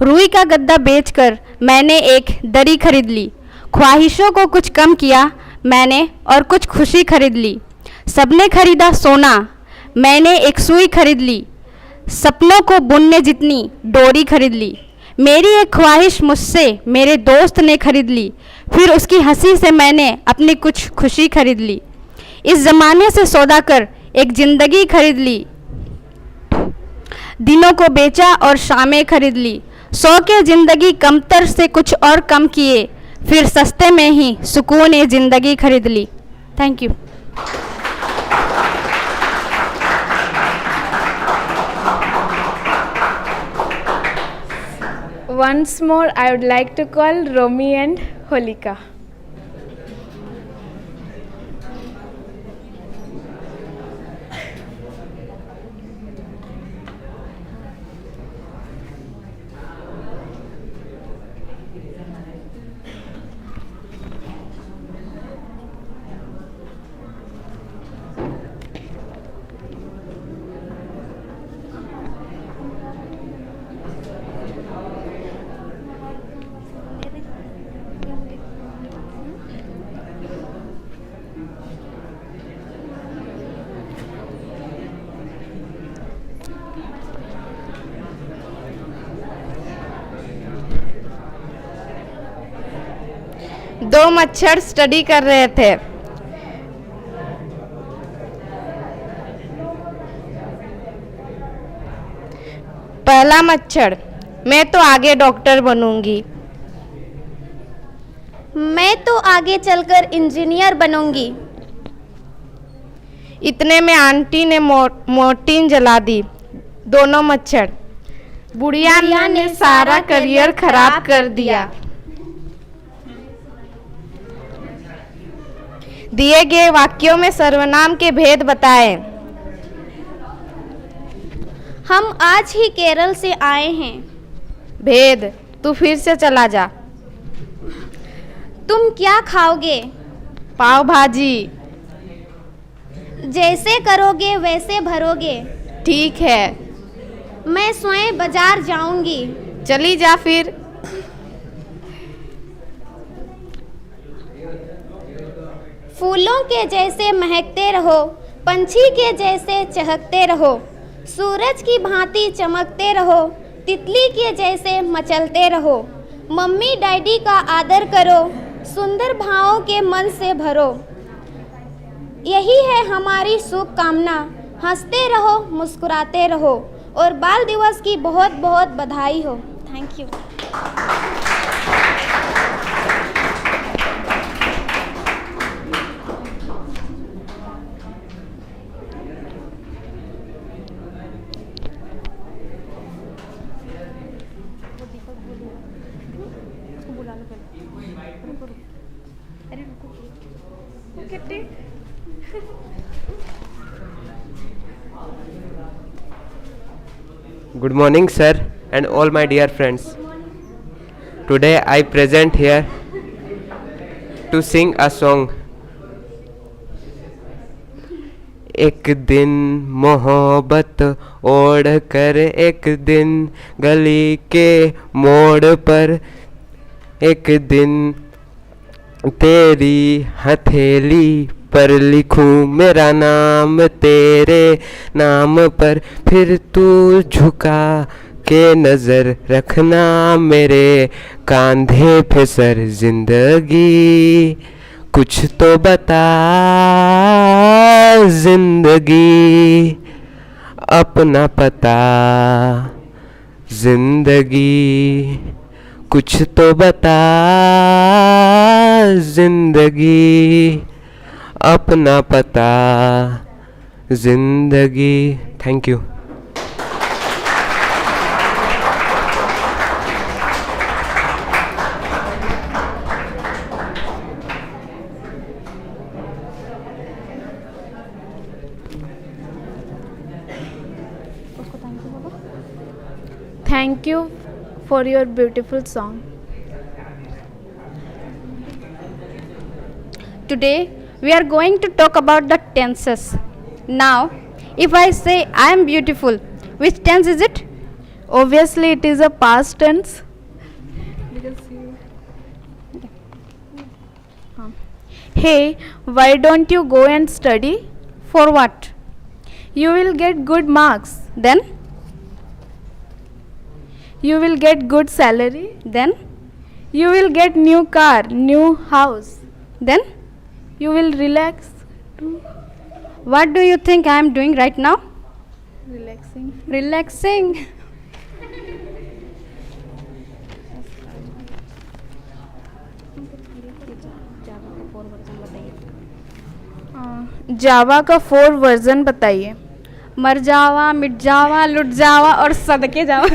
रुई का गद्दा बेचकर मैंने एक दरी खरीद ली। ख्वाहिशों को कुछ कम किया मैंने और कुछ खुशी खरीद ली। सबने खरीदा सोना, मैंने एक सुई खरीद ली। सपनों को बुनने जितनी डोरी खरीद ली। मेरी एक ख्वाहिश मुझसे मेरे दोस्त ने खरीद ली। फिर उसकी हंसी से मैंने अपनी कुछ खुशी खरीद ली। इस ज़माने से सौदा कर एक ज़िंदगी खरीद ली। दिनों को बेचा और शामें खरीद ली। सौ के ज़िंदगी कमतर से कुछ और कम किए। फिर सस्ते में ही सुकून ए ज़िंदगी खरीद ली। Thank you. Once more, I would like to call Romy and Holika. दो मच्छर स्टडी कर रहे थे। पहला मच्छर, मैं तो आगे डॉक्टर बनूंगी। मैं तो आगे चलकर इंजीनियर बनूंगी। इतने में आंटी ने मोर्टीन जला दी। दोनों मच्छर, बुढ़िया ने सारा करियर खराब कर दिया। दिए गए वाक्यों में सर्वनाम के भेद बताएं। हम आज ही केरल से आए हैं। भेद, तू फिर से चला जा। तुम क्या खाओगे? पाव भाजी। जैसे करोगे वैसे भरोगे। ठीक है। मैं स्वयं बाजार जाऊंगी। चली जा फिर। फूलों के जैसे महकते रहो, पंछी के जैसे चहकते रहो, सूरज की भांति चमकते रहो, तितली के जैसे मचलते रहो। मम्मी डैडी का आदर करो, सुंदर भावों के मन से भरो। यही है हमारी शुभकामना। हंसते रहो, मुस्कुराते रहो और बाल दिवस की बहुत बहुत बधाई हो। Thank you. Good morning, sir, and all my dear friends. Today I present here to sing a song. एक दिन मोहब्बत ओढ़ कर एक दिन गली के मोड़ पर, एक दिन तेरी हथेली पर लिखूं मेरा नाम तेरे नाम पर, फिर तू झुका के नजर रखना मेरे कांधे पे सर। जिंदगी कुछ तो बता, जिंदगी अपना पता, जिंदगी कुछ तो बता, जिंदगी अपना पता, जिंदगी। Thank you. Thank you for your beautiful song. Today we are going to talk about the tenses. Now, if I say I am beautiful, which tense is it? Obviously, it is a past tense. Hey, why don't you go and study? For what? You will get good marks. Then? You will get good salary. Then? You will get new car, new house. Then? You will relax. What do you think I am doing right now? Relaxing. Relaxing. जावा का 4 version बताइए। मर जावा, मिट जावा, लुट जावा और सदके जावा।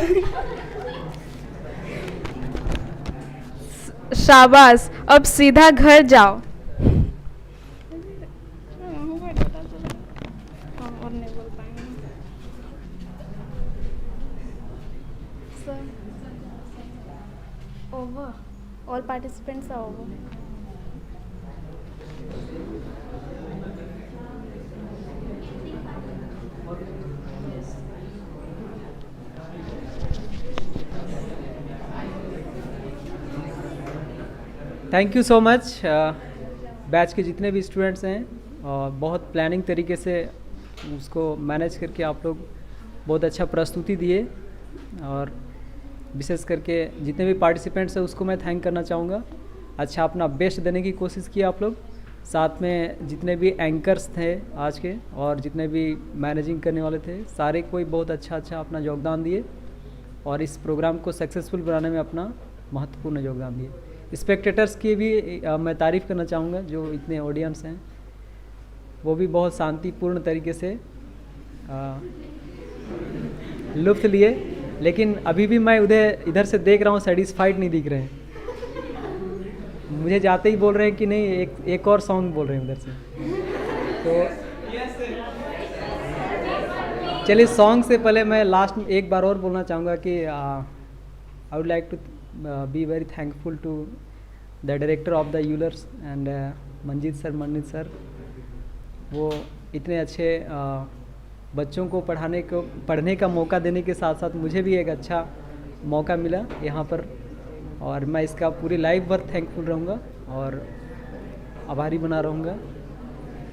शाबाश, अब सीधा घर जाओ। Over. All participants are over. Thank you so much. Batch के जितने भी स्टूडेंट्स हैं बहुत प्लानिंग तरीके से उसको मैनेज करके आप लोग बहुत अच्छा प्रस्तुति दिए, और विशेष करके जितने भी पार्टिसिपेंट्स हैं उसको मैं थैंक करना चाहूँगा। अच्छा अपना बेस्ट देने की कोशिश की आप लोग। साथ में जितने भी एंकर्स थे आज के और जितने भी मैनेजिंग करने वाले थे, सारे कोई बहुत अच्छा अपना योगदान दिए और इस प्रोग्राम को सक्सेसफुल बनाने में अपना महत्वपूर्ण योगदान दिए। स्पेक्टेटर्स की भी मैं तारीफ़ करना चाहूँगा, जो इतने ऑडियंस हैं वो भी बहुत शांतिपूर्ण तरीके से लुत्फ़ लिए, लेकिन अभी भी मैं इधर से देख रहा हूँ सेटिस्फाइड नहीं दिख रहे हैं। मुझे जाते ही बोल रहे हैं कि नहीं एक और सॉन्ग बोल रहे हैं उधर से। तो चलिए सॉन्ग से पहले मैं लास्ट में एक बार और बोलना चाहूँगा कि I would like to be very thankful to the director of the Eulers and Manjeet sir. वो इतने अच्छे बच्चों को पढ़ने का मौका देने के साथ साथ मुझे भी एक अच्छा मौका मिला यहाँ पर, और मैं इसका पूरी लाइफ भर थैंकफुल रहूँगा और आभारी बना रहूँगा।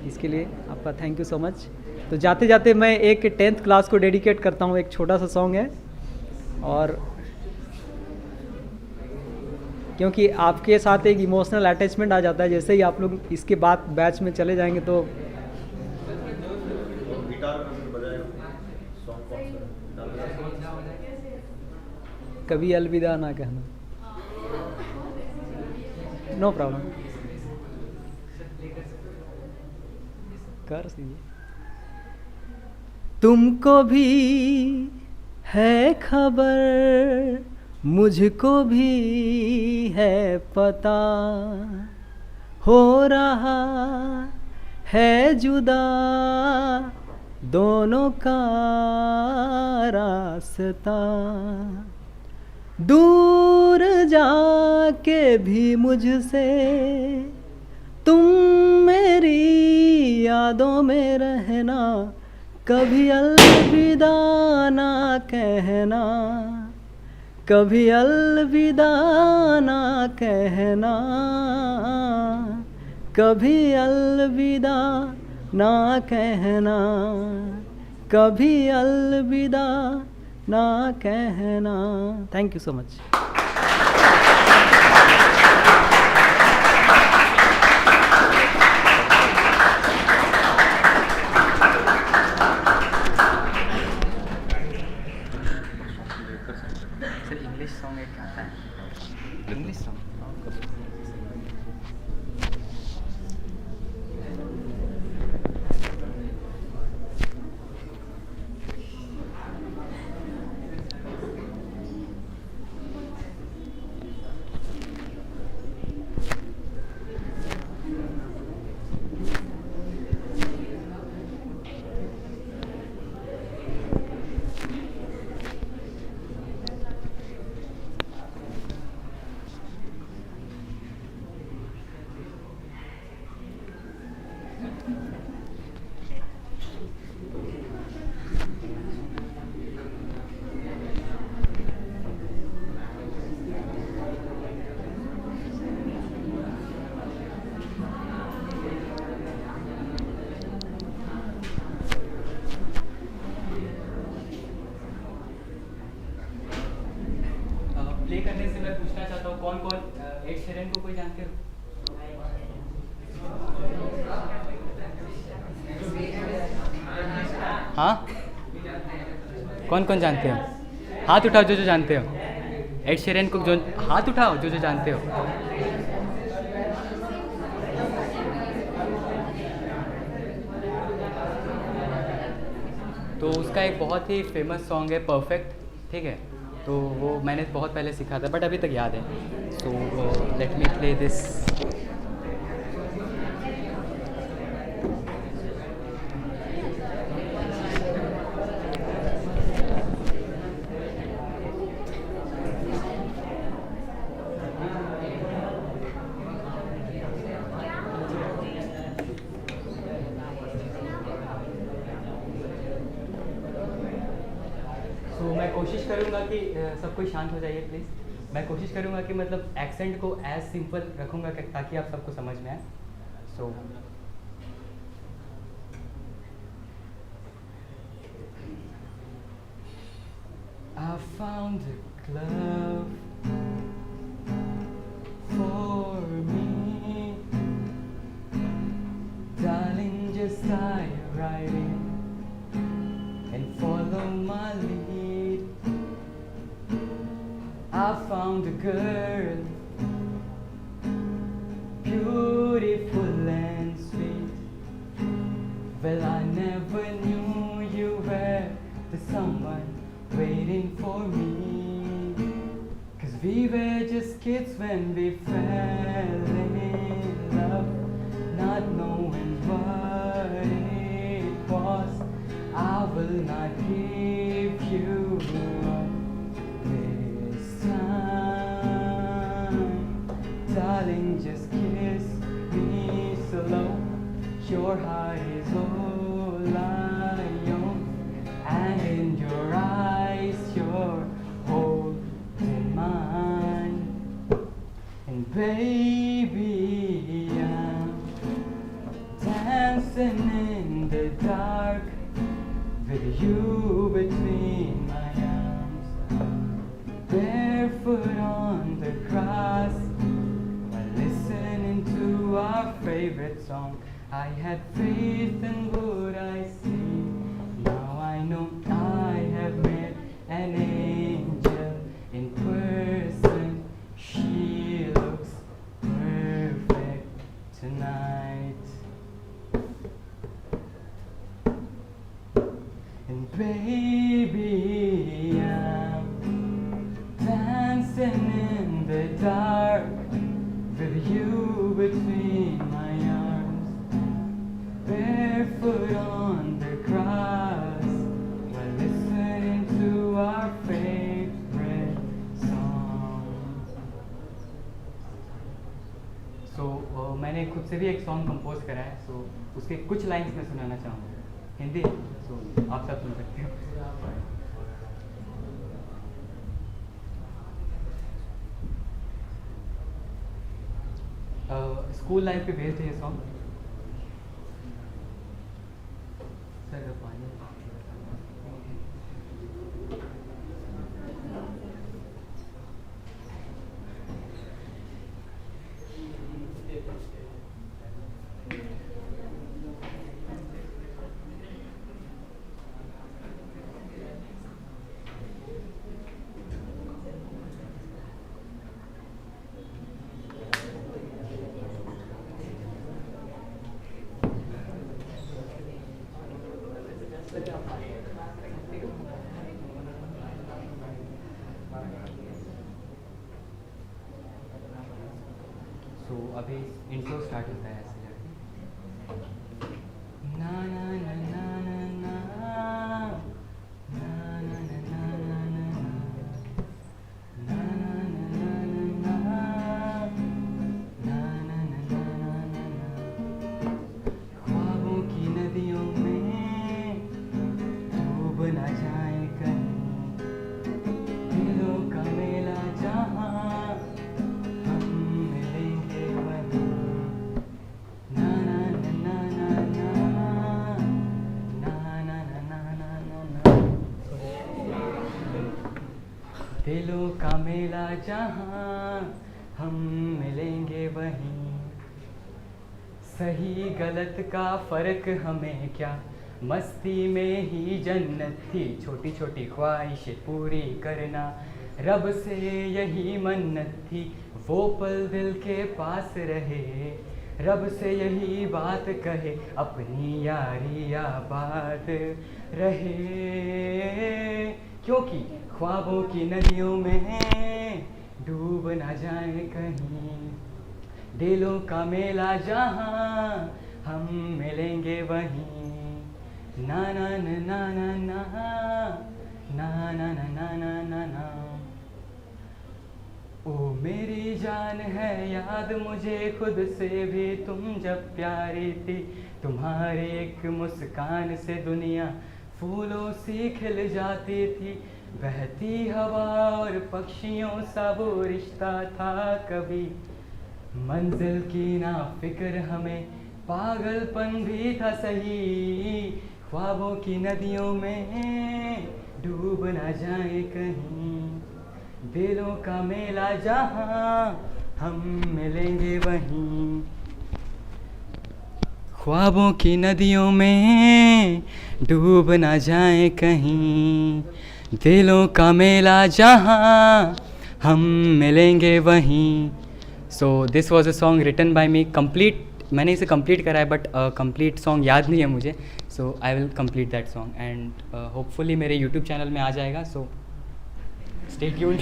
इसके लिए आपका थैंक यू सो मच। तो जाते जाते मैं एक 10th क्लास को डेडिकेट करता हूँ। एक छोटा सा सॉन्ग है, और क्योंकि आपके साथ एक इमोशनल अटैचमेंट आ जाता है। जैसे ही आप लोग इसके बाद बैच में चले जाएंगे तो कभी अलविदा ना कहना। नो प्रॉब्लम, कर सीजिए। तुमको भी है खबर, मुझको भी है पता, हो रहा है जुदा दोनों का रास्ता। दूर जाके भी मुझसे तुम मेरी यादों में रहना, कभी अलविदा ना कहना, कभी अलविदा ना कहना, कभी अलविदा ना कहना, कभी अलविदा ना कहना। Thank you so much. English song एक आता है, इंग्लिश सॉन्ग। एड शेरन को कोई जानते हो? हाँ, कौन कौन जानते हो? हाथ उठाओ जो जो जानते हो। एड शेरन को जो, हाथ उठाओ जो जो जानते हो। तो उसका एक बहुत ही फेमस सॉन्ग है परफेक्ट, ठीक है। तो वो मैंने बहुत पहले सीखा था बट अभी तक याद है। तो लेट मी प्ले दिस। तो मैं कोशिश करूँगा कि सब कोई शांत हो जाइए प्लीज़। मैं कोशिश करूँगा कि मतलब एक्सेंट को एज सिंपल रखूँगा ताकि आप सबको समझ में आए। सो I found a glove for me, darling, just dive right in and follow my lead. I found a girl, beautiful and sweet. Well, I never knew you were the someone waiting for me. 'Cause we were just kids when we fell in love, not knowing what it was. I will not give you up this time. Darling, just kiss me slow. Your heart is all I own, and in your eyes you're holding mine. And baby, I'm dancing in the dark with you between my arms, barefoot on the grass while listening to our favorite song. I had faith in what I see. Now I know I have met an angel in person. She looks perfect tonight. And baby, I'm dancing in the dark with you between my arms, barefoot on the grass while listening to our favorite song. So मैंने खुद से भी एक song compose करा है, so उसके कुछ lines मैं सुनाना चाहूँगा हिंदी, so आप सब सुन सकते हो। स्कूल लाइफ पे बेस्ड है ये सॉन्ग। सर पानी तो अभी इंट्रो स्टार्ट होता है ऐसे करके। ना ना ना ना ना ना ना ना ना ना ना ना ना ना। ख्वाबों की नदियों में डूब ना जाए कहीं, दिलों का मेला जहाँ दिलों का मेला जहाँ हम मिलेंगे वहीं। सही गलत का फ़र्क हमें क्या, मस्ती में ही जन्नत थी। छोटी छोटी ख्वाहिशें पूरी करना रब से यही मन्नत थी। वो पल दिल के पास रहे, रब से यही बात कहे, अपनी यारी आबाद रहे। क्योंकि ख्वाबों की नदियों में डूब ना जाए कहीं, दिलों का मेला जहाँ हम मिलेंगे वहीं। ना ना ना ना ना ना ना ना ना ना ना ना ना। ओ मेरी जान है याद मुझे खुद से भी तुम जब प्यारी थी। तुम्हारे एक मुस्कान से दुनिया फूलों सी खिल जाती थी। बहती हवा और पक्षियों सा वो रिश्ता था कभी। मंजिल की ना फिक्र हमें, पागलपन भी था सही। ख्वाबों की नदियों में डूब ना जाए कहीं, दिलों का मेला जहाँ हम मिलेंगे वहीं। ख्वाबों की नदियों में डूब ना जाए कहीं, दिलों का मेला जहाँ हम मिलेंगे वहीं। So this was a song written by me. Complete मैंने इसे कंप्लीट करा है बट कंप्लीट सॉन्ग याद नहीं है मुझे। So I will complete that song and hopefully मेरे यूट्यूब चैनल में आ जाएगा। So stay tuned.